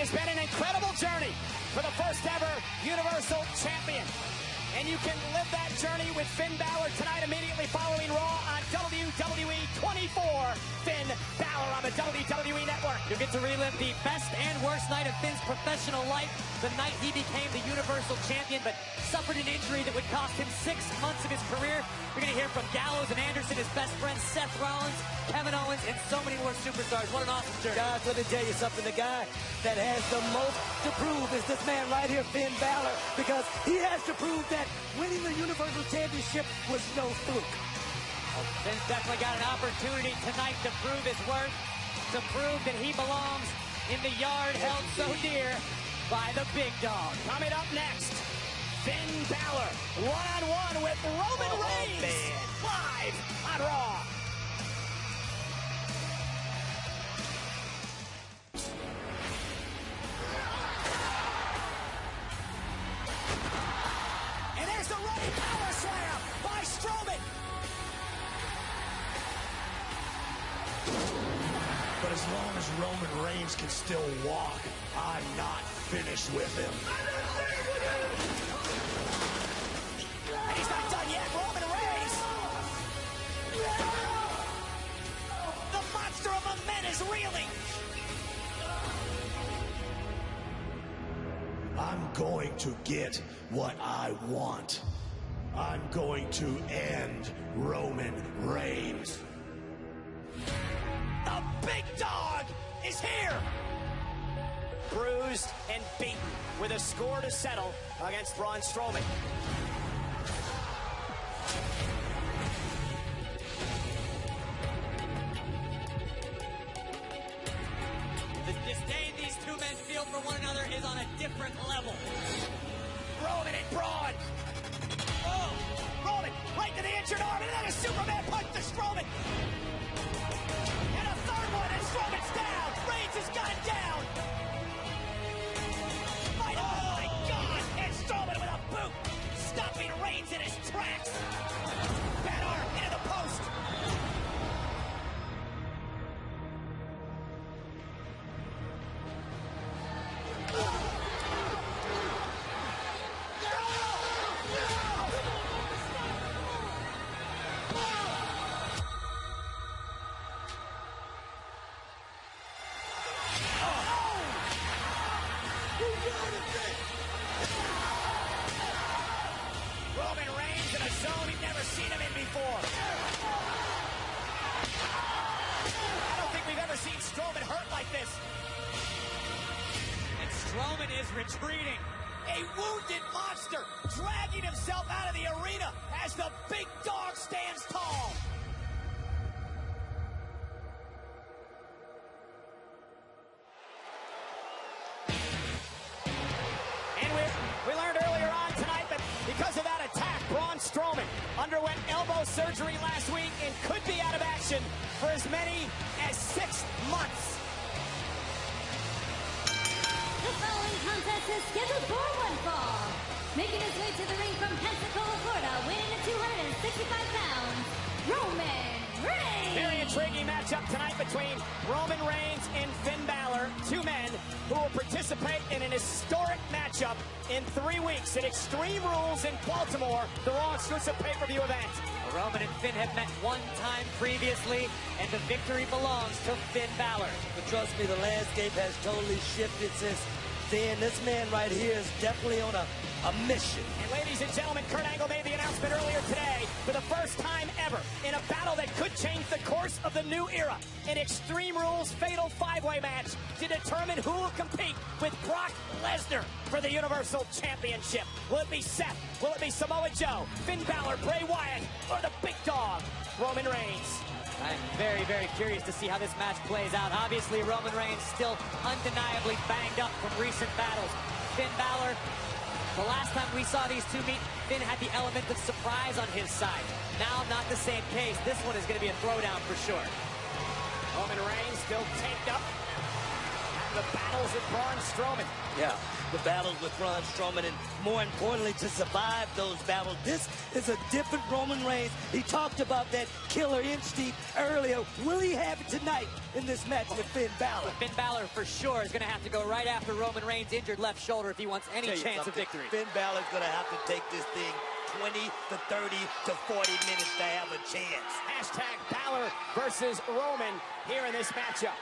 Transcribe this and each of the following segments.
has been an incredible journey for the first ever Universal Champion. And you can live that journey with Finn Balor tonight immediately following Raw on WWE 24. Finn Balor on the WWE Network. You'll get to relive the best and worst night of Finn's professional life, the night he became the Universal Champion, but suffered an injury that would cost him 6 months of his career. You're going to hear from Gallows and Anderson, his best friends, Seth Rollins, Kevin Owens, and so many more superstars. What an awesome journey. Guys, let me tell you something. The guy that has the most to prove is this man right here, Finn Balor, because he has to prove that winning the Universal Championship was no fluke. Well, Finn's definitely got an opportunity tonight to prove his worth, to prove that he belongs in the yard held so dear by the big dog. Coming up next, Finn Balor one-on-one with Roman Reigns live on Raw. And there's the running power slam by Strowman. But as long as Roman Reigns can still walk, I'm not finished with him. And he's not done yet, Roman Reigns. The monster among men is reeling. I'm going to get what I want. I'm going to end Roman Reigns. The big dog is here. Bruised and beaten with a score to settle against Braun Strowman. The disdain these two men feel for one another is on a different level. Roman and Braun. Oh, Roman right to the injured arm, and then a Superman punch to Strowman. And a third one, and Strowman's down. Reigns has got it down. Oh my God! And Strowman with a boot, stopping Reigns in his tracks. Bad arm into the post. Roman Reigns in a zone we've never seen him in before. I don't think we've ever seen Strowman hurt like this. And Strowman is retreating. A wounded monster dragging himself out of the arena as the big dog stands tall. And we learned earlier on tonight that because of that attack, Braun Strowman underwent elbow surgery last week and could be out of action for as many as 6 months. The following contest is scheduled for one fall. Making his way to the ring from Pensacola, Florida, weighing at 265 pounds, Roman Reigns. Very intriguing matchup tonight between Roman Reigns and Finn Balor, two men who will participate in an historic matchup in 3 weeks at Extreme Rules in Baltimore, the Raw exclusive pay-per-view event. Roman and Finn have met one time previously, and the victory belongs to Finn Balor. But trust me, the landscape has totally shifted since then. This man right here is definitely on a mission. And ladies and gentlemen, Kurt Angle made the announcement earlier today for the first time ever in a battle that could change the course of the new era. An Extreme Rules fatal 5-way match to determine who will compete with Brock Lesnar for the Universal Championship. Will it be Seth? Will it be Samoa Joe? Finn Balor, Bray Wyatt, or the big dog, Roman Reigns? I'm very, very curious to see how this match plays out. Obviously, Roman Reigns still undeniably banged up from recent battles. Finn Balor, the last time we saw these two meet, Finn had the element of surprise on his side. Now, not the same case. This one is going to be a throwdown for sure. Roman Reigns still taped up. the battles with Braun Strowman. Yeah, the battles with Braun Strowman, and more importantly, to survive those battles. This is a different Roman Reigns. He talked about that killer instinct earlier. Will he have it tonight in this match with Finn Balor? Finn Balor, for sure, is going to have to go right after Roman Reigns' injured left shoulder if he wants any chance of victory. Finn Balor's going to have to take this thing 20 to 30 to 40 minutes to have a chance. Hashtag Balor versus Roman here in this matchup.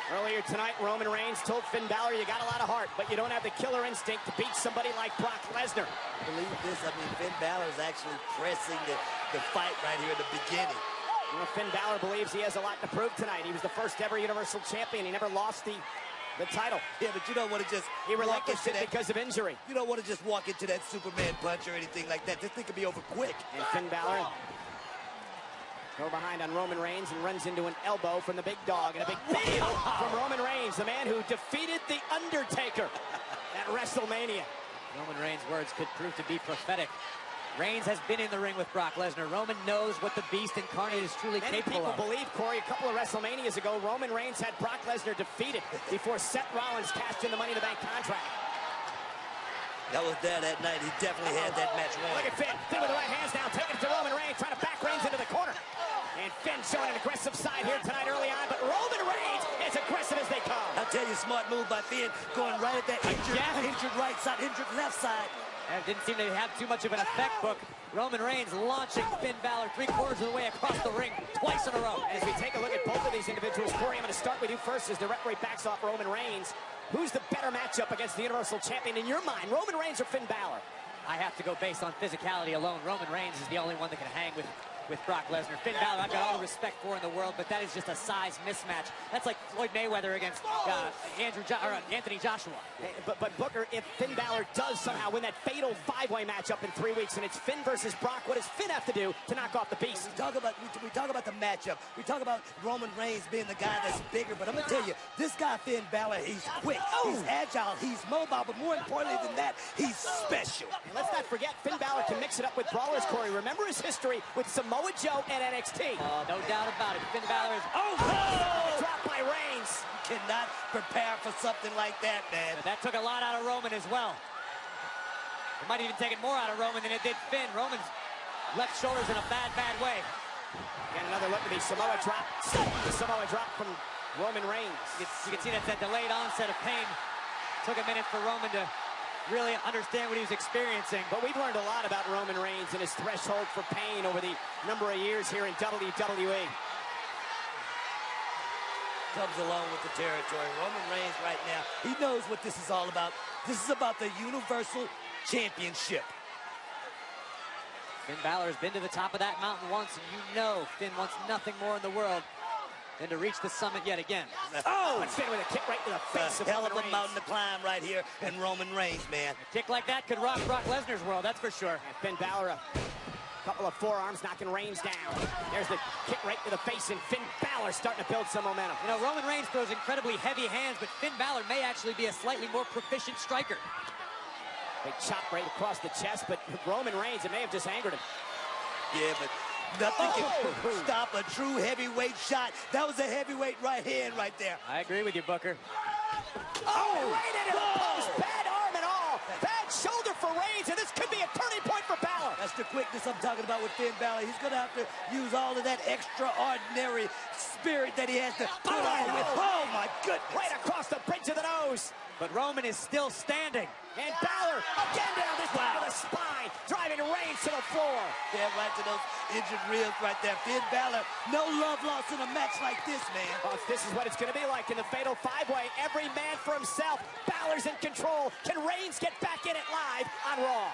Earlier tonight, Roman Reigns told Finn Balor, you got a lot of heart, but you don't have the killer instinct to beat somebody like Brock Lesnar. Believe this, I mean, Finn Balor's actually pressing the fight right here at the beginning. Well, Finn Balor believes he has a lot to prove tonight. He was the first ever Universal Champion. He never lost the title. Yeah, but you don't want to just He relinquished it because of injury. You don't want to just walk into that Superman punch or anything like that. This thing could be over quick. And Finn Balor go behind on Roman Reigns and runs into an elbow from the big dog, and a big knee from Roman Reigns, the man who defeated The Undertaker at WrestleMania. Roman Reigns' words could prove to be prophetic. Reigns has been in the ring with Brock Lesnar. Roman knows what the Beast incarnate is truly capable of. Many people believe, Corey, a couple of WrestleManias ago, Roman Reigns had Brock Lesnar defeated before Seth Rollins cashed in the Money in the Bank contract. That was there that night. He definitely had that match won. Look at Finn. Finn with the right hands now, taking it to Roman Reigns, trying to back Reigns into the corner. And Finn showing an aggressive side here tonight early on, but Roman Reigns is aggressive as they come. I'll tell you, smart move by Finn, going right at that injured right side, injured left side. That didn't seem to have too much of an effect, Book. Roman Reigns launching Finn Balor 3/4 of the way across the ring twice in a row. As we take a look at both of these individuals, Corey, I'm going to start with you first as the referee backs off Roman Reigns. Who's the better matchup against the Universal Champion in your mind, Roman Reigns or Finn Balor? I have to go based on physicality alone. Roman Reigns is the only one that can hang with Brock Lesnar. Finn Balor, I've got all the respect for in the world, but that is just a size mismatch. That's like Floyd Mayweather against Anthony Joshua. But Booker, if Finn Balor does somehow win that fatal five-way matchup in 3 weeks, and it's Finn versus Brock, what does Finn have to do to knock off the Beast? We talk about the matchup. We talk about Roman Reigns being the guy that's bigger, but I'm going to tell you, this guy Finn Balor, he's quick, he's agile, he's mobile, but more importantly than that, he's special. And let's not forget, Finn Balor can mix it up with brawlers, Corey. Remember his history with Samoa Joe and NXT. Oh, no doubt about it. Finn Balor is... Dropped by Reigns. You cannot prepare for something like that, man. But that took a lot out of Roman as well. It might have even taken more out of Roman than it did Finn. Roman's left shoulder's in a bad way. And another look at the Samoa drop. The Samoa drop from Roman Reigns. You can see that's that delayed onset of pain. Took a minute for Roman to really understand what he was experiencing. But we've learned a lot about Roman Reigns and his threshold for pain over the number of years here in WWE. Comes along with the territory. Roman Reigns right now, he knows what this is all about. This is about the Universal Championship. Finn Balor has been to the top of that mountain once, and you know Finn wants nothing more in the world than to reach the summit yet again. Oh! And Finn with a kick right to the face of hell of Roman a Reigns. mountain to climb right here in Roman Reigns, man. A kick like that could rock Brock Lesnar's world, that's for sure. And Finn Balor, a couple of forearms knocking Reigns down. There's the kick right to the face, and Finn Balor starting to build some momentum. You know, Roman Reigns throws incredibly heavy hands, but Finn Balor may actually be a slightly more proficient striker. Big chop right across the chest, but Roman Reigns, it may have just angered him. Yeah, but nothing can stop a true heavyweight shot. That was a heavyweight right hand right there. I agree with you, Booker. Right into the post. Bad arm and all. Bad shoulder for Reigns, and this could be a turning point for Balor. That's the quickness I'm talking about with Finn Balor. He's going to have to use all of that extraordinary spirit that he has to put on with. Oh, my goodness. Right across the bridge of the nose. But Roman is still standing. And Balor again down this time to the spine, driving Reigns to the floor. Yeah, right to those injured ribs right there. Finn Balor, no love lost in a match like this, man. Oh, this is what it's going to be like in the Fatal 5-Way. Every man for himself. Balor's in control. Can Reigns get back in it live on Raw?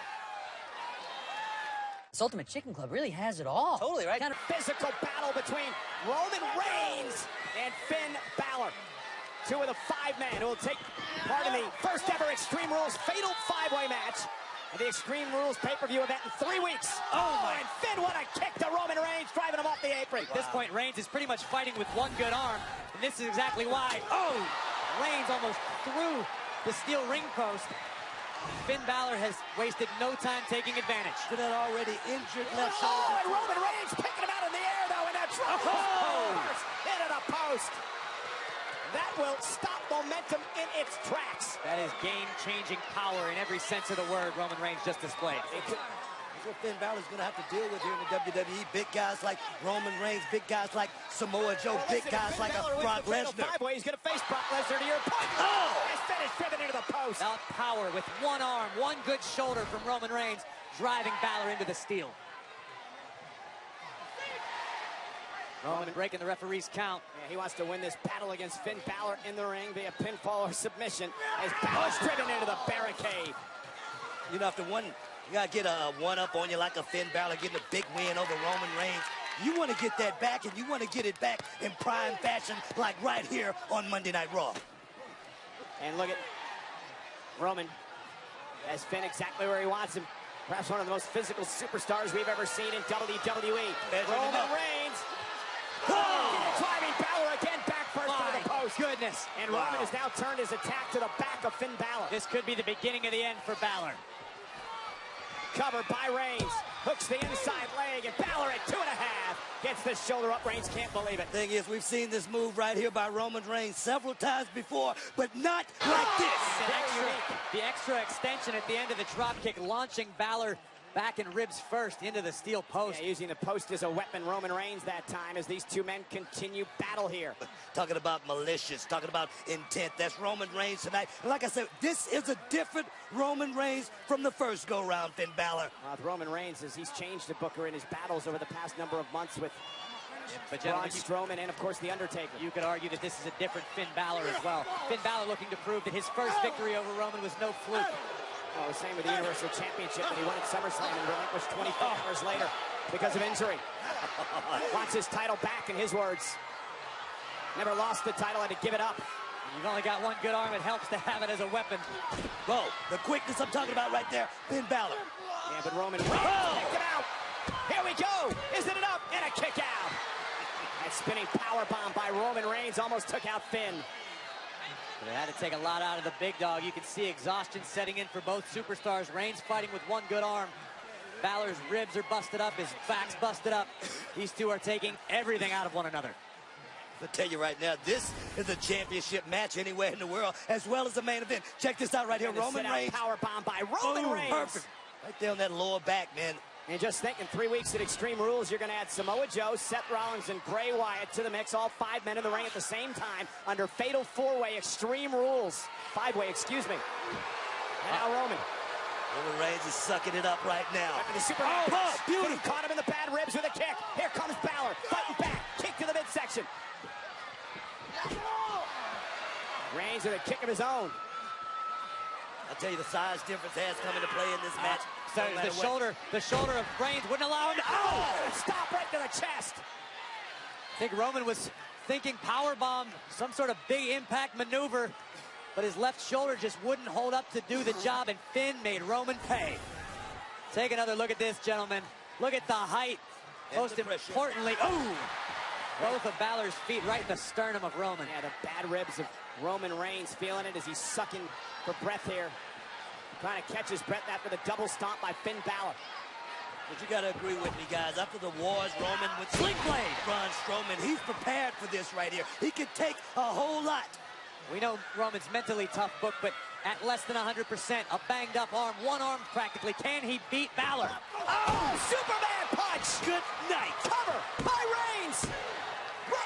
This Ultimate Chicken Club really has it all. Totally, right? Kind of physical battle between Roman Reigns and Finn Balor. Two of the 5 men who will take part in the first ever Extreme Rules Fatal 5-Way match of the Extreme Rules pay-per-view event in 3 weeks. Oh, and Finn, what a kick to Roman Reigns, driving him off the apron. At this point, Reigns is pretty much fighting with one good arm, and this is exactly why. Oh! Reigns almost threw the steel ring post. Finn Balor has wasted no time taking advantage. To that already injured left shoulder. Oh, and Roman Reigns picking him out in the air, though, and that's into the post. That will stop momentum in its tracks. That is game-changing power in every sense of the word Roman Reigns just displayed. That's what Finn Balor's going to have to deal with here in the WWE. Big guys like Roman Reigns, big guys like Samoa Joe, big guys like a Brock Lesnar. He's going to face Brock Lesnar to your point. Oh! His finish driven into the post. Out power with one arm, one good shoulder from Roman Reigns, driving Balor into the steel. Roman breaking the referee's count. Yeah, he wants to win this battle against Finn Balor in the ring via pinfall or submission as Balor's driven into the barricade. You know, after one, you got to get a one-up on you like a Finn Balor getting a big win over Roman Reigns. You want to get that back, and you want to get it back in prime fashion like right here on Monday Night Raw. And look at Roman as Finn exactly where he wants him. Perhaps one of the most physical superstars we've ever seen in WWE. Roman Reigns. Oh! Driving Balor again back first to the post. Goodness. And Roman has now turned his attack to the back of Finn Balor. This could be the beginning of the end for Balor. Covered by Reigns. Hooks the inside leg, and Balor at 2.5. Gets the shoulder up. Reigns can't believe it. Thing is, we've seen this move right here by Roman Reigns several times before, but not like this. The extra extension at the end of the dropkick, launching Balor back in ribs first into the steel post. Yeah, using the post as a weapon, Roman Reigns that time, as these two men continue battle here. Talking about malicious, talking about intent. That's Roman Reigns tonight. And like I said, this is a different Roman Reigns from the first go-round, Finn Balor. With Roman Reigns, as he's changed the Booker in his battles over the past number of months with Braun Strowman and, of course, The Undertaker. You could argue that this is a different Finn Balor as well. Finn Balor looking to prove that his first victory over Roman was no fluke. Oh, the same with the Universal Championship that he won at SummerSlam and relinquished 24 hours later because of injury. Wants his title back, in his words. Never lost the title, had to give it up. You've only got one good arm. It helps to have it as a weapon. Whoa, the quickness I'm talking about right there, Finn Balor. Yeah, but Roman Reigns kicked it out. Here we go. Is it enough? And a kick out. That spinning powerbomb by Roman Reigns almost took out Finn. But it had to take a lot out of the big dog. You can see exhaustion setting in for both superstars. Reigns fighting with one good arm. Balor's ribs are busted up. His back's busted up. These two are taking everything out of one another. I'll tell you right now, this is a championship match anywhere in the world, as well as the main event. Check this out right here. Roman Reigns. Powerbomb by Roman Reigns. Perfect. Right there on that lower back, man. And just think, in 3 weeks at Extreme Rules, you're going to add Samoa Joe, Seth Rollins, and Bray Wyatt to the mix. All 5 men in the ring at the same time under Fatal 4-Way Extreme Rules. 5-Way, excuse me. And now Roman. Roman Reigns is sucking it up right now. After the Superman punch. Beauty caught him in the bad ribs with a kick. Here comes Balor, fighting back. Kick to the midsection. Reigns with a kick of his own. I'll tell you, the size difference has come into play in this match. So the shoulder of Reigns wouldn't allow him to. Stop right to the chest. I think Roman was thinking powerbomb, some sort of big impact maneuver, but his left shoulder just wouldn't hold up to do the job, and Finn made Roman pay. Take another look at this, gentlemen. Look at the height. Most importantly, both of Balor's feet right in the sternum of Roman. Yeah, the bad ribs of Roman Reigns, feeling it as he's sucking for breath here. Trying to catch his breath after the double stomp by Finn Balor. But you got to agree with me, guys. After the wars, Roman with Sling Blade, Braun Strowman, he's prepared for this right here. He could take a whole lot. We know Roman's mentally tough book, but at less than 100%, a banged-up arm, one arm practically. Can he beat Balor? Oh, Superman punch! Good night. Cover by Reigns. He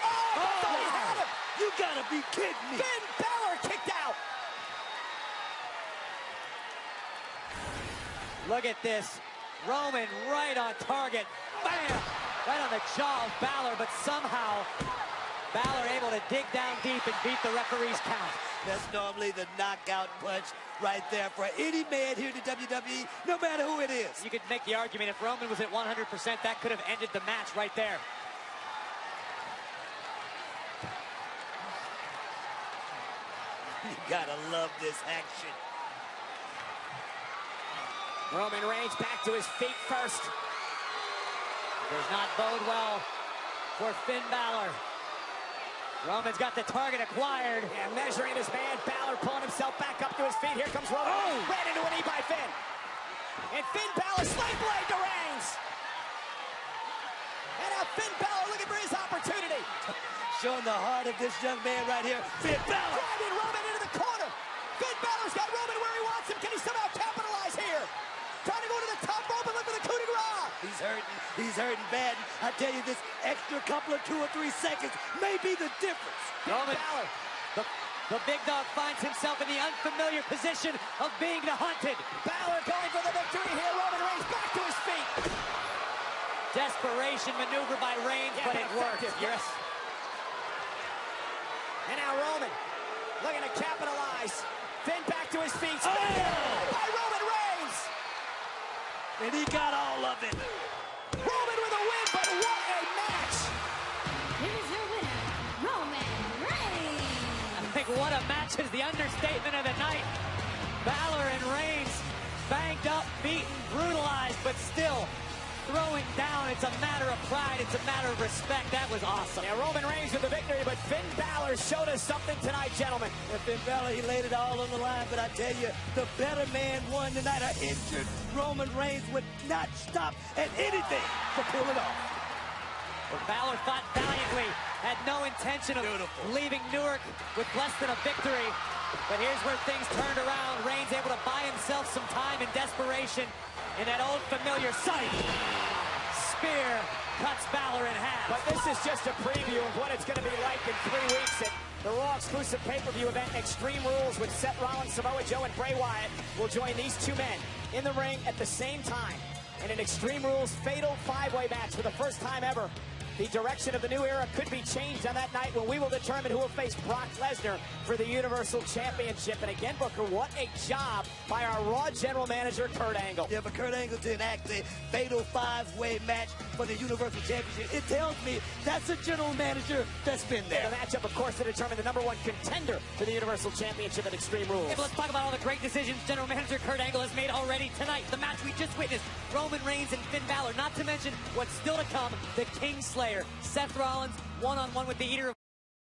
had him. You gotta be kidding me. Finn Balor kicked out. Look at this. Roman right on target. Bam! Right on the jaw of Balor, but somehow Balor able to dig down deep and beat the referee's count. That's normally the knockout punch right there for any man here in the WWE, no matter who it is. You could make the argument if Roman was at 100%, that could have ended the match right there. You gotta love this action. Roman Reigns back to his feet first. Does not bode well for Finn Balor. Roman's got the target acquired. Yeah, measuring his man. Balor pulling himself back up to his feet. Here comes Roman. Ran into a knee by Finn. And Finn Balor, slave blade to Reigns. And now Finn Balor looking for his opportunity. showing the heart of this young man right here. Finn Balor. Driving Roman into the corner. Finn Balor's got Roman where he wants him. Can he somehow capitalize here? Trying to go to the top rope and look for the coup de grace. He's hurting. He's hurting bad. I tell you, this extra couple of 2 or 3 seconds may be the difference. Roman Balor, the big dog finds himself in the unfamiliar position of being the hunted. Balor going for the victory here. Roman Reigns back to his feet. Desperation maneuver by Reigns, but it worked. Yes. And now Roman looking to capitalize. Finn back to his feet. Oh! By Roman Reigns. And he got all of it. Roman with a win, but what a match. Here is your winner, Roman Reigns. I think what a match is the understatement of the night. Balor and Reigns banged up, beaten, brutalized, but still throwing down. It's a matter of pride. It's a matter of respect. That was awesome. Yeah, Roman Reigns with the victory, but Finn Balor showed us something tonight, gentlemen. And Finn Balor, he laid it all on the line, but I tell you, the better man won tonight. An injured Roman Reigns would not stop at anything to pull it off. Well, Balor fought valiantly, had no intention of leaving Newark with less than a victory. But here's where things turned around. Reigns able to buy himself some time in desperation in that old familiar sight. Spear cuts Balor in half. But this is just a preview of what it's going to be like in 3 weeks at the Raw exclusive pay-per-view event, Extreme Rules, with Seth Rollins, Samoa Joe, and Bray Wyatt will join these two men in the ring at the same time in an Extreme Rules fatal 5-way match for the first time ever. The direction of the new era could be changed on that night when we will determine who will face Brock Lesnar for the Universal Championship. And again, Booker, what a job by our Raw General Manager, Kurt Angle. Yeah, but Kurt Angle did act a fatal 5-way match for the Universal Championship. It tells me that's a general manager that's been there. The matchup, of course, to determine the #1 contender for the Universal Championship at Extreme Rules. Yeah, but let's talk about all the great decisions General Manager Kurt Angle has made already tonight. The match we just witnessed, Roman Reigns and Finn Balor. Not to mention what's still to come, the Kingslayer, Seth Rollins, one-on-one with the Eater of